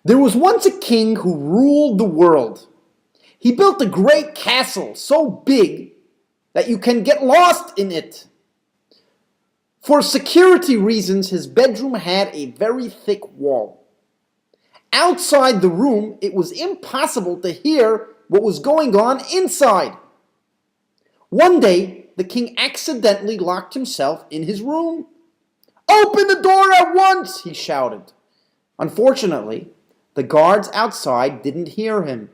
There was once a king who ruled the world. He built a great castle so big that you can get lost in it. For security reasons, his bedroom had a very thick wall. Outside the room, it was impossible to hear what was going on inside. One day, the king accidentally locked himself in his room. "Open the door at once!" he shouted. Unfortunately, the guards outside didn't hear him.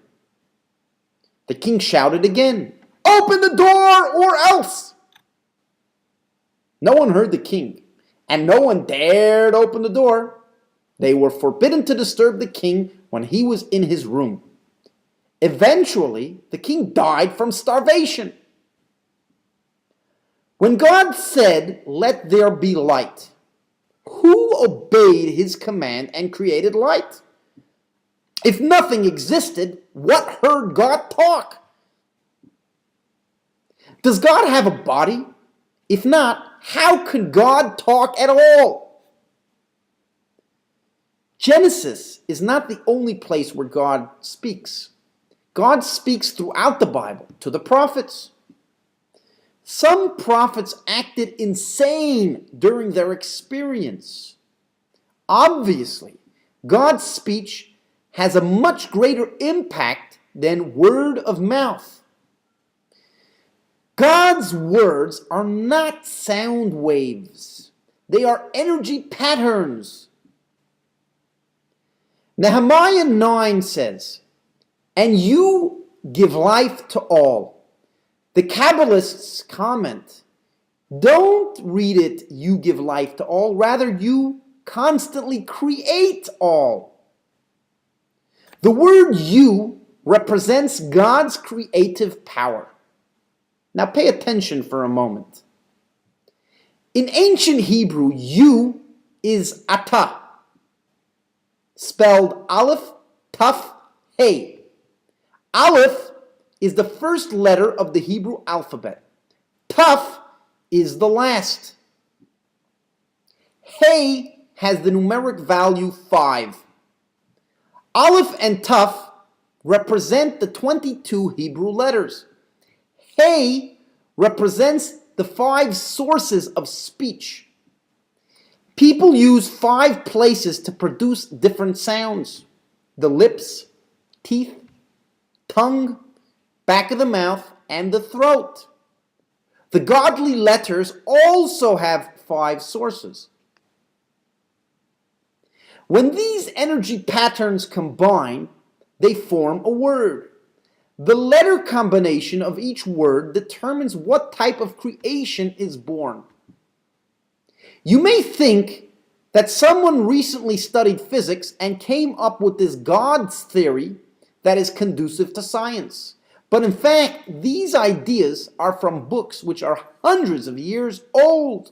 The king shouted again, "Open the door or else!" No one heard the king, and no one dared open the door. They were forbidden to disturb the king when he was in his room. Eventually, the king died from starvation. When God said, "Let there be light," who obeyed his command and created light? If nothing existed, what heard God talk? Does God have a body? If not, how could God talk at all? Genesis is not the only place where God speaks. God speaks throughout the Bible to the prophets. Some prophets acted insane during their experience. Obviously, God's speech has a much greater impact than word of mouth. God's words are not sound waves. They are energy patterns. Nehemiah 9 says, "And you give life to all." The Kabbalists comment, don't read it, "you give life to all." Rather, you constantly create all. The word "you" represents God's creative power. Now pay attention for a moment. In ancient Hebrew, "you" is ata, spelled Aleph, Taf, Hey. Aleph is the first letter of the Hebrew alphabet. Taf is the last. Hey has the numeric value 5. Aleph and Taf represent the 22 Hebrew letters. Hey represents the 5 sources of speech. People use 5 places to produce different sounds: the lips, teeth, tongue, back of the mouth, and the throat. The godly letters also have 5 sources. When these energy patterns combine, they form a word. The letter combination of each word determines what type of creation is born. You may think that someone recently studied physics and came up with this God's theory that is conducive to science. But in fact, these ideas are from books which are hundreds of years old.